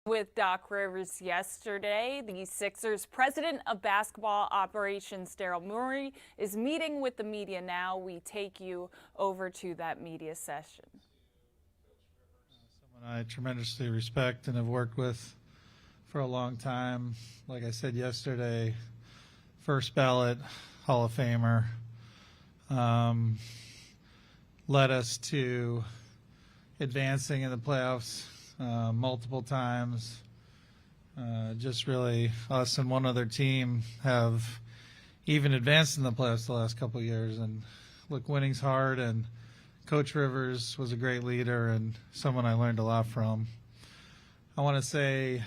With Doc Rivers yesterday, the Sixers president of basketball operations, Daryl Morey, is meeting with the media now. We take you over to that media session. Someone I tremendously respect and have worked with for a long time. Like I said yesterday, first ballot Hall of Famer, led us to advancing in the playoffs multiple times. Just really us and one other team have even advanced in the playoffs the last couple of years. And look, winning's hard, and Coach Rivers was a great leader and someone I learned a lot from. I want to say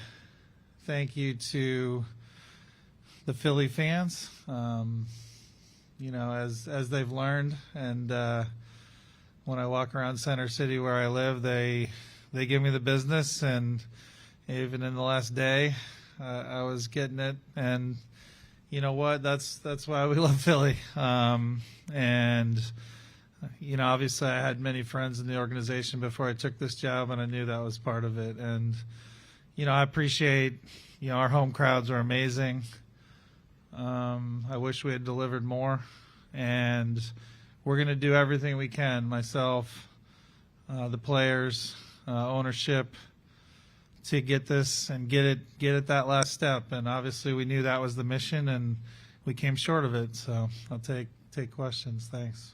thank you to the Philly fans, you know, as they've learned. And when I walk around Center City where I live, they give me the business. And even in the last day, I was getting it. And you know what? That's why we love Philly. And you know, obviously I had many friends in the organization before I took this job, and I knew that was part of it. And I appreciate, our home crowds are amazing. I wish we had delivered more, and we're going to do everything we can, myself, the players, ownership, to get this and get it that last step. And obviously we knew that was the mission, and we came short of it. So I'll take questions. Thanks.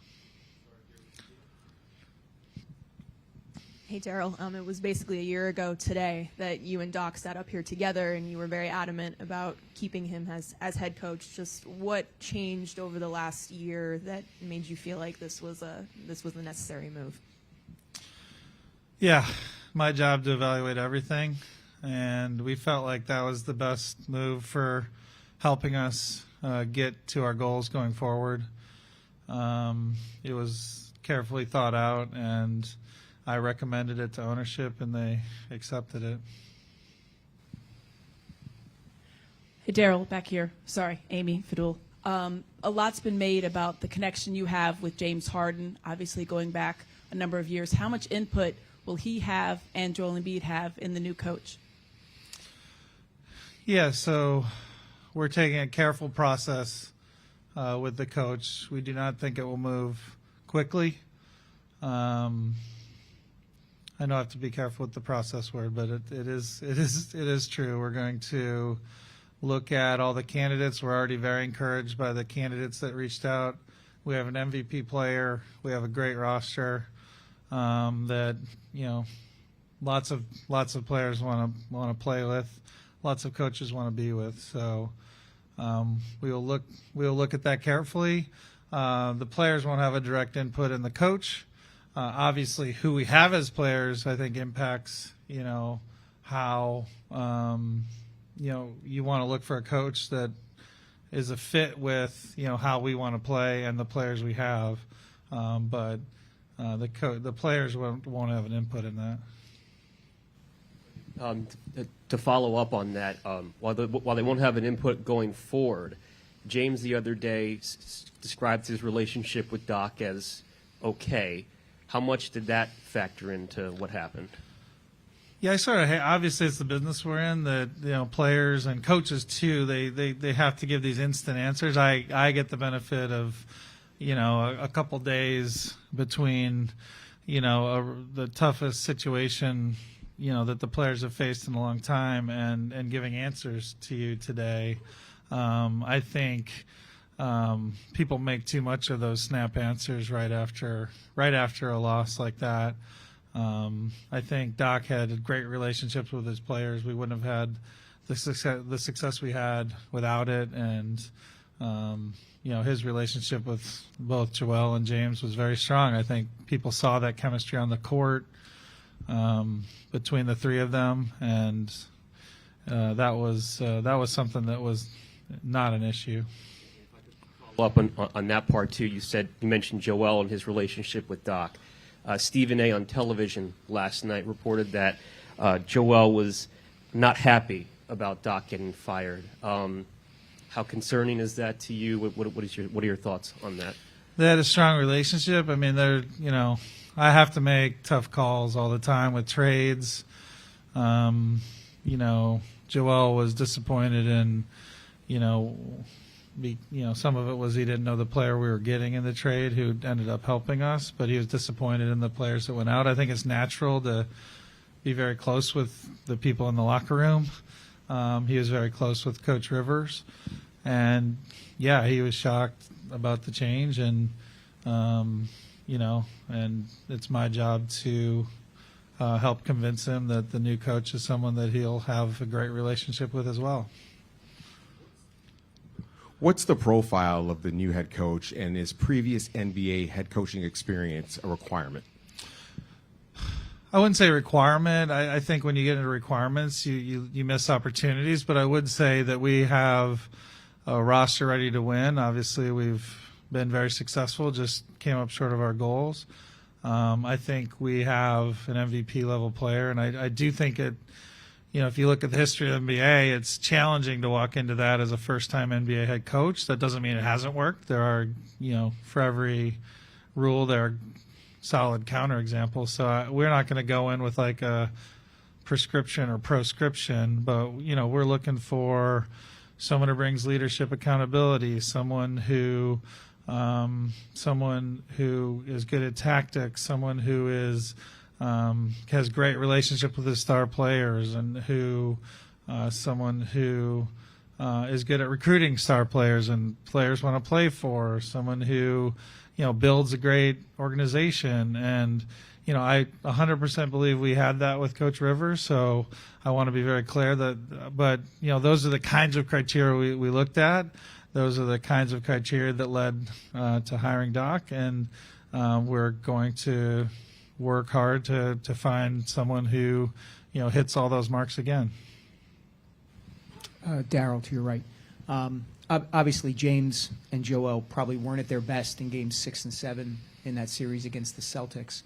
Hey, Daryl. It was basically a year ago today that you and Doc sat up here together, and you were very adamant about keeping him as head coach. Just what changed over the last year that made you feel like this was a necessary move? Yeah, my job to evaluate everything, and we felt like that was the best move for helping us get to our goals going forward. It was carefully thought out, and I recommended it to ownership, and they accepted it. Hey, Daryl, back here. Sorry, Amy Fadul. A lot's been made about the connection you have with James Harden, obviously going back a number of years. How much input will he have and Joel Embiid have in the new coach? Yeah, so we're taking a careful process with the coach. We do not think it will move quickly. I know I have to be careful with the process word, but it is true. We're going to look at all the candidates. We're already very encouraged by the candidates that reached out. We have an MVP player. We have a great roster that lots of players want to play with. Lots of coaches want to be with. So we will look at that carefully. The players won't have a direct input in the coach. Obviously, who we have as players, I think, impacts how you want to look for a coach that is a fit with how we want to play and the players we have. But the players won't have an input in that. To follow up on that, while they won't have an input going forward, James the other day described his relationship with Doc as okay. How much did that factor into what happened? Yeah, obviously it's the business we're in that players and coaches too. They have to give these instant answers. I get the benefit of a couple days between the toughest situation that the players have faced in a long time and giving answers to you today. I think people make too much of those snap answers right after a loss like that. I think Doc had great relationships with his players. We wouldn't have had the success we had without it, and his relationship with both Joel and James was very strong. I think people saw that chemistry on the court between the three of them, and that was something that was not an issue. Up on that part too, you mentioned Joel and his relationship with Doc. Stephen A. on television last night reported that Joel was not happy about Doc getting fired. How concerning is that to you? What are your thoughts on that? They had a strong relationship. I mean, I have to make tough calls all the time with trades. Joel was disappointed in, some of it was he didn't know the player we were getting in the trade who ended up helping us, but he was disappointed in the players that went out. I think it's natural to be very close with the people in the locker room. He was very close with Coach Rivers, and yeah, he was shocked about the change, and and it's my job to help convince him that the new coach is someone that he'll have a great relationship with as well. What's the profile of the new head coach, and is previous NBA head coaching experience a requirement? I wouldn't say requirement. I think when you get into requirements, you miss opportunities. But I would say that we have a roster ready to win. Obviously, we've been very successful, just came up short of our goals. I think we have an MVP level player, and I do think it. If you look at the history of the NBA, it's challenging to walk into that as a first-time NBA head coach. That doesn't mean it hasn't worked. There are, for every rule, there are solid counterexamples. So we're not going to go in with like a prescription or proscription, but we're looking for someone who brings leadership, accountability, someone who is good at tactics, someone who has great relationship with his star players, and someone who is good at recruiting star players and players want to play for, someone who builds a great organization. And I 100% believe we had that with Coach Rivers, so I want to be very clear but those are the kinds of criteria we looked at. Those are the kinds of criteria that led to hiring Doc, and we're going to work hard to find someone who hits all those marks again. Daryl, to your right. Obviously, James and Joel probably weren't at their best in games 6 and 7 in that series against the Celtics.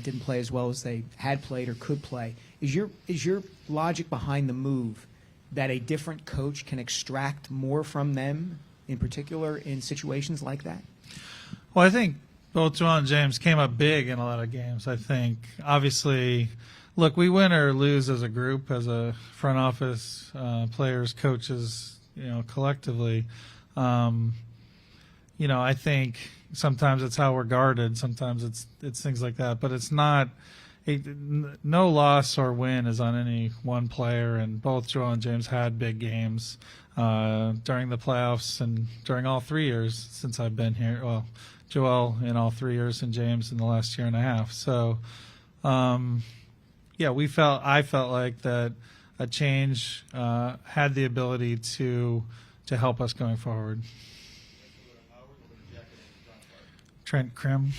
Didn't play as well as they had played or could play. Is your logic behind the move that a different coach can extract more from them, in particular in situations like that? Well, I think both Joel and James came up big in a lot of games. I think, obviously, look, we win or lose as a group, as a front office, players, coaches, collectively. I think sometimes it's how we're guarded. Sometimes it's things like that. But it's not no loss or win is on any one player. And both Joel and James had big games during the playoffs and during all 3 years since I've been here. Well, Joel in all 3 years and James in the last year and a half. So, yeah, I felt like that a change had the ability to help us going forward. Trent Krim.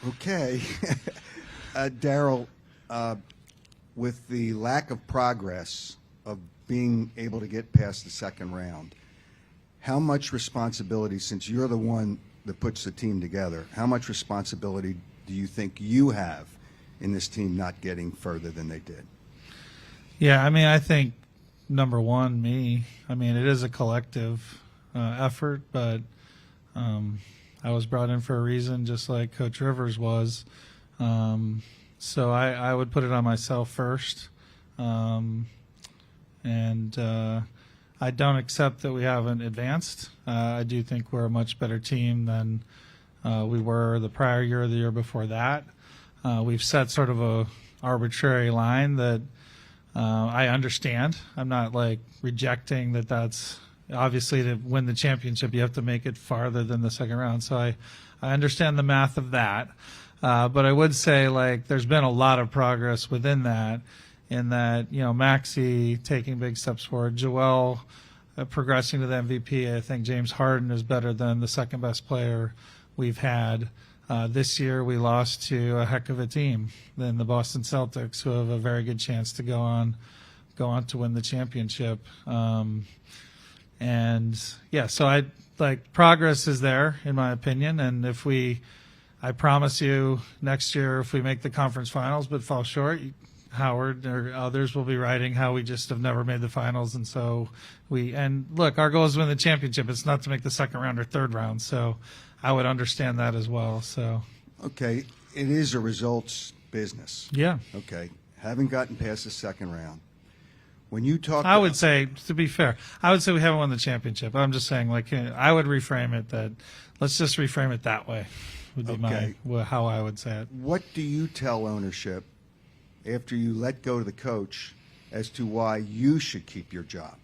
Okay. Daryl, with the lack of progress of being able to get past the second round, how much responsibility, since you're the one that puts the team together, how much responsibility do you think you have in this team not getting further than they did? Yeah, I think number one, me. It is a collective effort, but I was brought in for a reason, just like Coach Rivers was. So I would put it on myself first. And I don't accept that we haven't advanced. I do think we're a much better team than we were the prior year or the year before that. We've set sort of a arbitrary line that I understand. I'm not rejecting that. That's obviously to win the championship, you have to make it farther than the second round. So I understand the math of that. But I would say there's been a lot of progress within that, in that, Maxey taking big steps forward, Joel progressing to the MVP. I think James Harden is better than the second best player we've had. This year we lost to a heck of a team than the Boston Celtics, who have a very good chance to go on to win the championship. And yeah, so progress is there in my opinion. And I promise you next year, if we make the conference finals but fall short, Howard or others will be writing how we just have never made the finals. And so look, our goal is to win the championship. It's not to make the second round or third round. So I would understand that as well. So, okay, it is a results business. Yeah. Okay, haven't gotten past the second round. When you talk, I would say, to be fair, I would say we haven't won the championship. I'm just saying, I would reframe it that. Let's just reframe it that way. Would be how I would say it. What do you tell ownership after you let go of the coach as to why you should keep your job?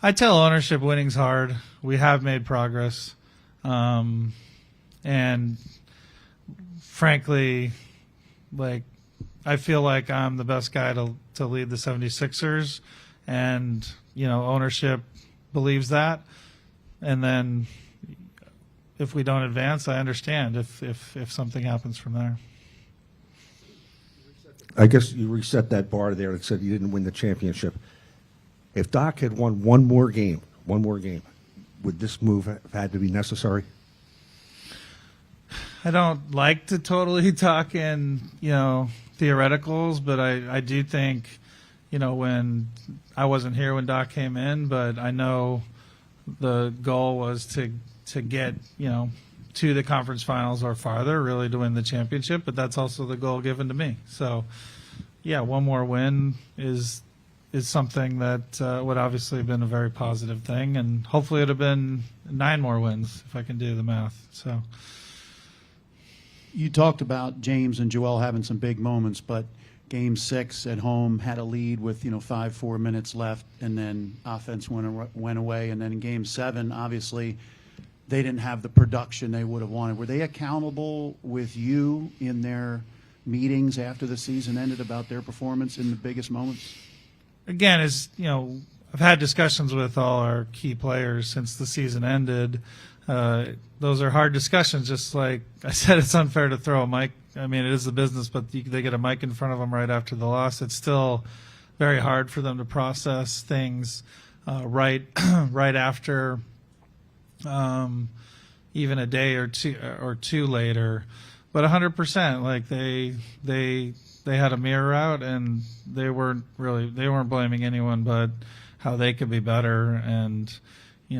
I tell ownership winning's hard. We have made progress. And frankly, I feel like I'm the best guy to lead the 76ers, and ownership believes that. And then if we don't advance, I understand if something happens from there. I guess you reset that bar there and said you didn't win the championship. If Doc had won one more game, would this move have had to be necessary? I don't like to totally talk in, theoreticals, but I do think, when I wasn't here when Doc came in, but I know the goal was to get, to the conference finals or farther, really to win the championship. But that's also the goal given to me. So, yeah, one more win is something that would obviously have been a very positive thing, and hopefully it would have been 9 more wins if I can do the math. So. You talked about James and Joel having some big moments, but Game 6 at home had a lead with 4 minutes left, and then offense went away. And then in Game 7, obviously, they didn't have the production they would have wanted. Were they accountable with you in their meetings after the season ended about their performance in the biggest moments? Again, I've had discussions with all our key players since the season ended. Those are hard discussions. Just like I said, it's unfair to throw a mic. I mean, it is the business, but they get a mic in front of them right after the loss. It's still very hard for them to process things right after, even a day or two later. But 100%, like they had a mirror out, and they weren't blaming anyone but how they could be better. And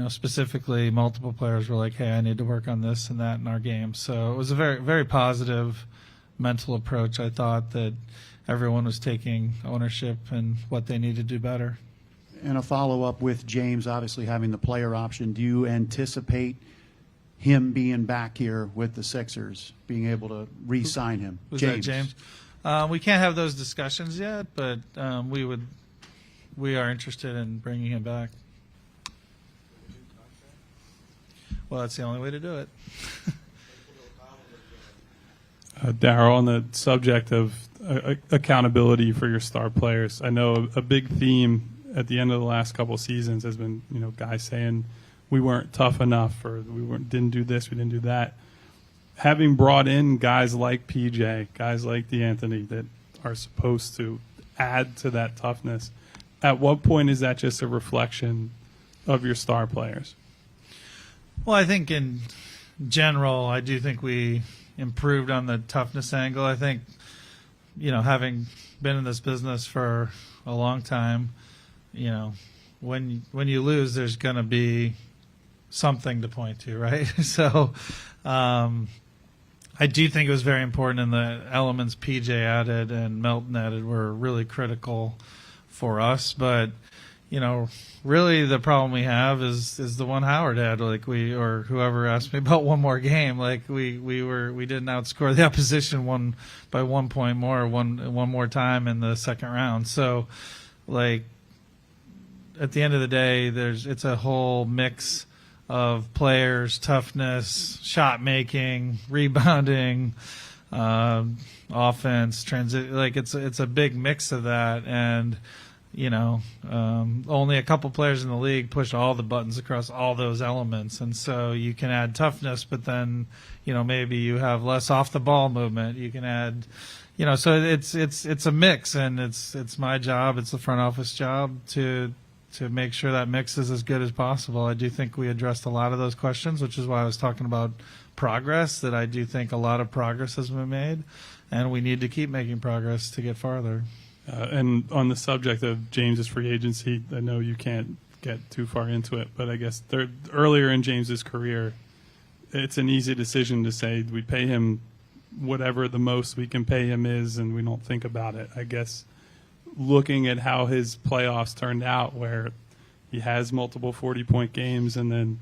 specifically, multiple players were like, hey, I need to work on this and that in our game. So it was a very, very positive mental approach. I thought that everyone was taking ownership and what they need to do better. And a follow-up with James obviously having the player option. Do you anticipate him being back here with the Sixers, being able to re-sign him? Who's that, James? We can't have those discussions yet, but we are interested in bringing him back. Well, that's the only way to do it. Daryl, on the subject of accountability for your star players, I know a big theme at the end of the last couple of seasons has been, guys saying we weren't tough enough, or didn't do this, we didn't do that. Having brought in guys like PJ, guys like DeAnthony that are supposed to add to that toughness, at what point is that just a reflection of your star players? Well, I think in general, I do think we improved on the toughness angle. I think, having been in this business for a long time, when you lose, there's going to be something to point to, right? So I do think it was very important, and the elements PJ added and Melton added were really critical for us. But really the problem we have is the one Howard had. Like or whoever asked me about one more game. Like we didn't outscore the opposition by 1 point more one more time in the second round. So, like, at the end of the day, it's a whole mix of players, toughness, shot making, rebounding, offense, transit. Like it's a big mix of that. And only a couple players in the league push all the buttons across all those elements. And so you can add toughness, but then, maybe you have less off the ball movement. You can add, so it's a mix, and it's my job. It's the front office job to make sure that mix is as good as possible. I do think we addressed a lot of those questions, which is why I was talking about progress, that I do think a lot of progress has been made, and we need to keep making progress to get farther. And on the subject of James's free agency, I know you can't get too far into it, but I guess earlier in James's career, it's an easy decision to say we pay him whatever the most we can pay him is, and we don't think about it. I guess looking at how his playoffs turned out, where he has multiple 40-point games and then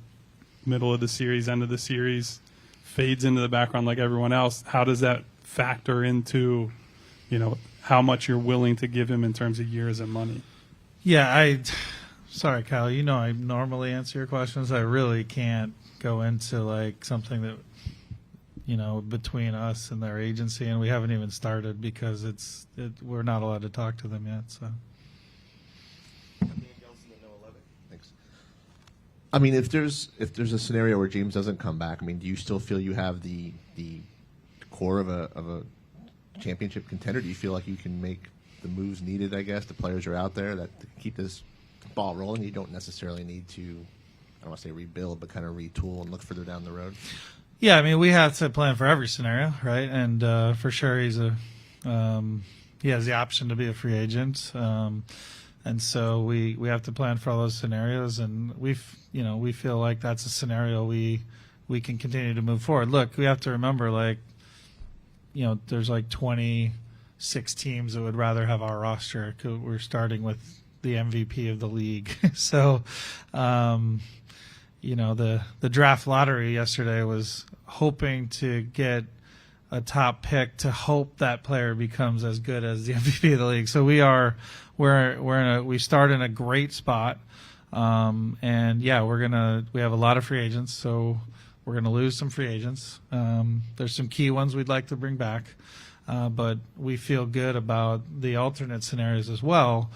middle of the series, end of the series, fades into the background like everyone else, how does that factor into, how much you're willing to give him in terms of years and money? Yeah, sorry, Kyle, I normally answer your questions. I really can't go into like something that, between us and their agency, and we haven't even started because we're not allowed to talk to them yet. So. Thanks. I mean, if there's a scenario where James doesn't come back, I mean, do you still feel you have the core of a championship contender? Do you feel like you can make the moves needed? I guess the players are out there that to keep this ball rolling. You don't necessarily need to, I don't want to say rebuild, but kind of retool and look further down the road. Yeah, I mean, we have to plan for every scenario, right? And for sure, he has the option to be a free agent, and so we have to plan for all those scenarios. And we feel like that's a scenario we we can continue to move forward. Look, we have to remember, like, there's like 26 teams that would rather have our roster. We're starting with the MVP of the league. So, the draft lottery yesterday was hoping to get a top pick to hope that player becomes as good as the MVP of the league. So we start in a great spot. And yeah, we have a lot of free agents, so we're going to lose some free agents. There's some key ones we'd like to bring back. But we feel good about the alternate scenarios as well.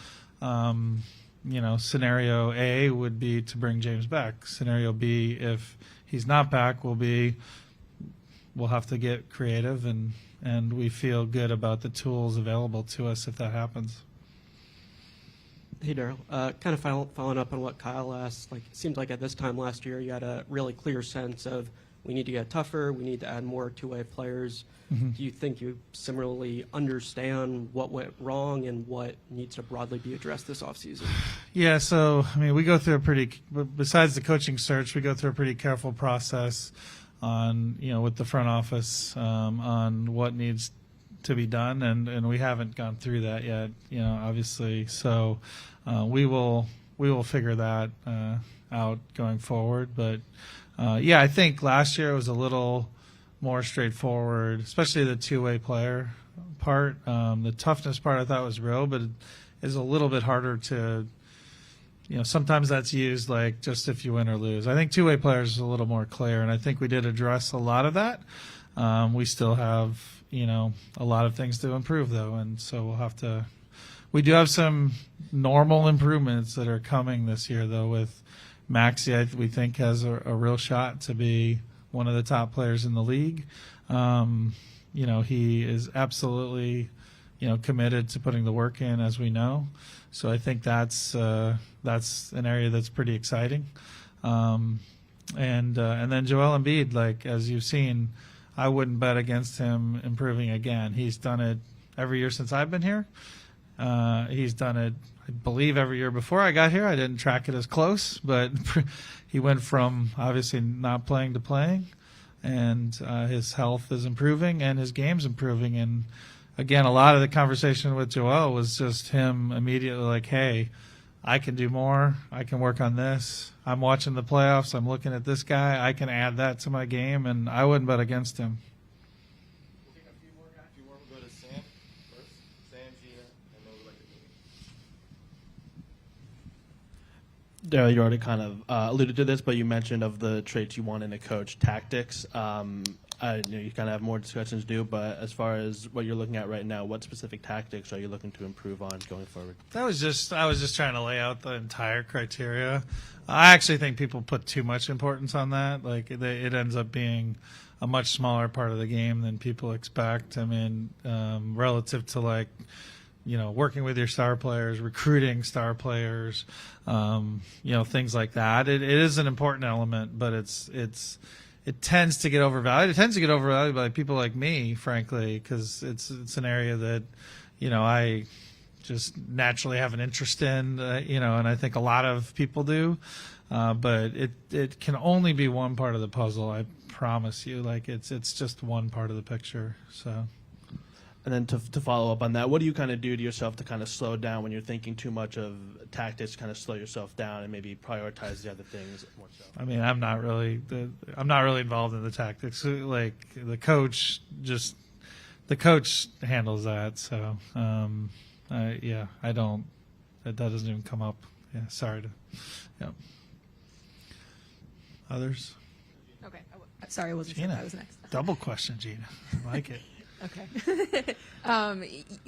Scenario A would be to bring James back. Scenario B, if he's not back, we'll have to get creative, and we feel good about the tools available to us if that happens. Hey, Daryl. Kind of following up on what Kyle asked, it seems like at this time last year you had a really clear sense of we need to get tougher, we need to add more two-way players. Mm-hmm. Do you think you similarly understand what went wrong and what needs to broadly be addressed this offseason? Yeah, so, we go through besides the coaching search, we go through a pretty careful process on, with the front office on what needs to be done, and we haven't gone through that yet, obviously. So we will figure that out going forward. But I think last year was a little more straightforward, especially the two-way player part. The toughness part I thought was real, but it is a little bit harder to. Sometimes that's used like just if you win or lose. I think two-way players is a little more clear, and I think we did address a lot of that. We still have, a lot of things to improve, though, and so we do have some normal improvements that are coming this year, though, with Maxey, we think has a real shot to be one of the top players in the league. He is absolutely, committed to putting the work in, as we know. So I think that's an area that's pretty exciting. And then Joel Embiid, as you've seen, I wouldn't bet against him improving again. He's done it every year since I've been here. He's done it, I believe, every year before I got here. I didn't track it as close, but he went from obviously not playing to playing, and his health is improving and his game's improving. And again, a lot of the conversation with Joel was just him immediately like, hey, I can do more. I can work on this. I'm watching the playoffs. I'm looking at this guy. I can add that to my game, and I wouldn't bet against him. We'll take a few more guys. We'll go to Sam first. Sam, Gina, and then we'll go to Daryl, you already kind of alluded to this, but you mentioned of the traits you want in a coach, tactics. I know you kind of have more discussions to do, but as far as what you're looking at right now, what specific tactics are you looking to improve on going forward? I was just trying to lay out the entire criteria. I actually think people put too much importance on that. It ends up being a much smaller part of the game than people expect. Relative to working with your star players, recruiting star players, things like that. It is an important element, but it tends to get overvalued. It tends to get overvalued by people like me, frankly, because it's an area that, I just naturally have an interest in, and I think a lot of people do. But it can only be one part of the puzzle. I promise you. It's just one part of the picture. So. And then to follow up on that, what do you kind of do to yourself to kind of slow down when you're thinking too much of tactics, kind of slow yourself down and maybe prioritize the other things more so? I'm not really involved in the tactics. The coach handles that. So, I don't, that doesn't even come up. Yeah. Sorry to, yeah. Others? Okay. Sorry, I wasn't sure if I was next. Double question, Gina. I like it. Okay.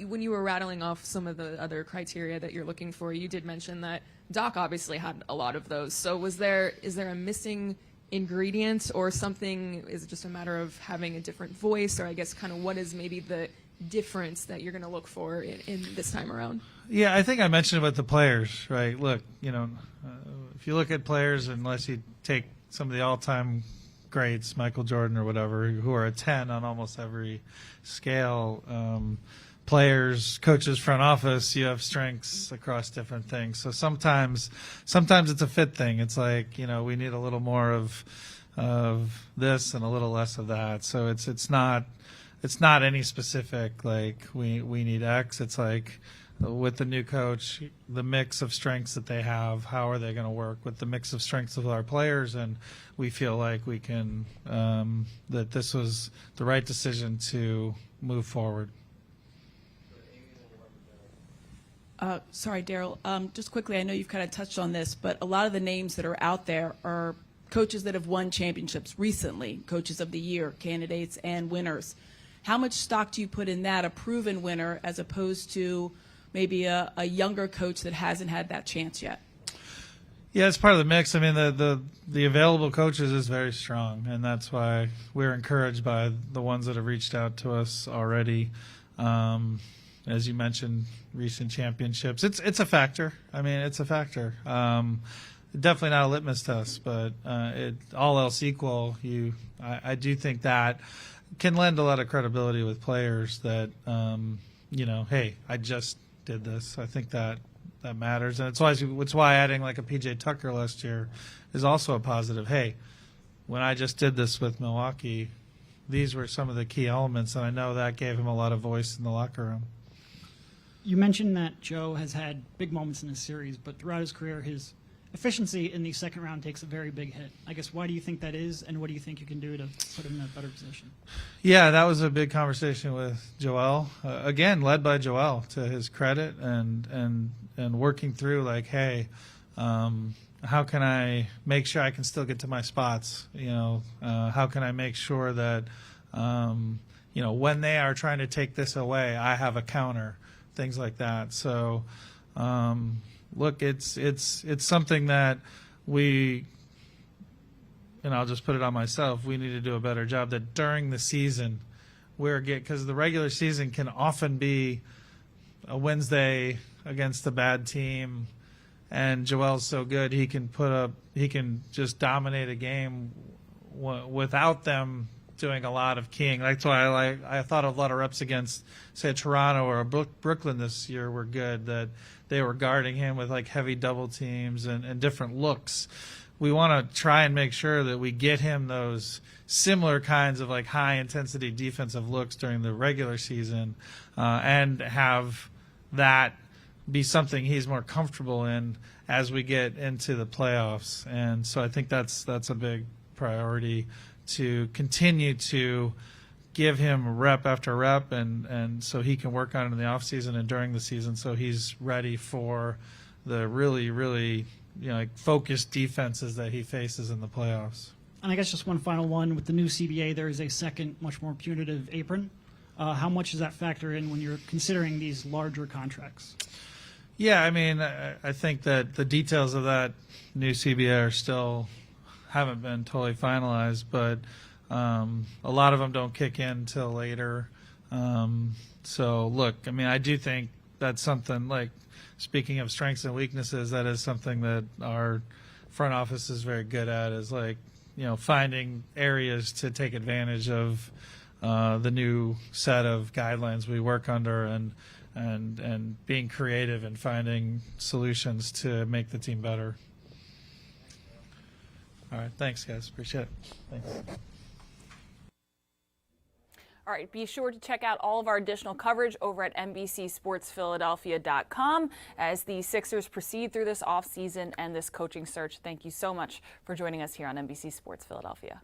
When you were rattling off some of the other criteria that you're looking for, you did mention that Doc obviously had a lot of those. So is there a missing ingredient or something? Is it just a matter of having a different voice, or I guess kind of what is maybe the difference that you're going to look for in this time around? Yeah, I think I mentioned about the players, right? Look, if you look at players, unless you take some of the all-time greats, Michael Jordan or whatever, who are a 10 on almost every scale. Players, coaches, front office, you have strengths across different things. So sometimes it's a fit thing. It's like, we need a little more of of this and a little less of that. So it's not any specific like we need X. It's like with the new coach, the mix of strengths that they have, how are they going to work with the mix of strengths of our players? And we feel like we can, that this was the right decision to move forward. Sorry, Daryl. Just quickly, I know you've kind of touched on this, but a lot of the names that are out there are coaches that have won championships recently, coaches of the year, candidates, and winners. How much stock do you put in that, a proven winner, as opposed to maybe a younger coach that hasn't had that chance yet? Yeah, it's part of the mix. I mean, the available coaches is very strong, and that's why we're encouraged by the ones that have reached out to us already. As you mentioned, recent championships. It's a factor. I mean, it's a factor. Definitely not a litmus test, but all else equal, I do think that can lend a lot of credibility with players that, hey, I just did this. I think that matters. And it's why adding like a PJ Tucker last year is also a positive. Hey, when I just did this with Milwaukee, these were some of the key elements, and I know that gave him a lot of voice in the locker room. You mentioned that Joe has had big moments in this series, but throughout his career, his efficiency in the second round takes a very big hit. I guess, why do you think that is, and what do you think you can do to put him in a better position? Yeah, that was a big conversation with Joel. Again, led by Joel, to his credit, and working through like, hey, how can I make sure I can still get to my spots? How can I make sure that when they are trying to take this away, I have a counter, things like that. So. Look, it's something that we, and I'll just put it on myself, we need to do a better job that during the season, because the regular season can often be a Wednesday against a bad team, and Joel's so good he can just dominate a game without them doing a lot of keying. That's why I thought a lot of reps against, say, Toronto or Brooklyn this year were good, that they were guarding him with like heavy double teams and different looks. We want to try and make sure that we get him those similar kinds of like high intensity defensive looks during the regular season, and have that be something he's more comfortable in as we get into the playoffs. And so I think that's a big priority, to continue to give him rep after rep, and so he can work on it in the offseason and during the season, so he's ready for the really, really focused defenses that he faces in the playoffs. And I guess just one final one. With the new CBA, there is a second, much more punitive apron. How much does that factor in when you're considering these larger contracts? Yeah, I mean, I think that the details of that new CBA are still haven't been totally finalized, but a lot of them don't kick in till later. So look, I mean, I do think that's something, like, speaking of strengths and weaknesses, that is something that our front office is very good at, is like, finding areas to take advantage of the new set of guidelines we work under, and being creative and finding solutions to make the team better. All right, thanks, guys. Appreciate it. Thanks. All right, be sure to check out all of our additional coverage over at NBCSportsPhiladelphia.com as the Sixers proceed through this offseason and this coaching search. Thank you so much for joining us here on NBC Sports Philadelphia.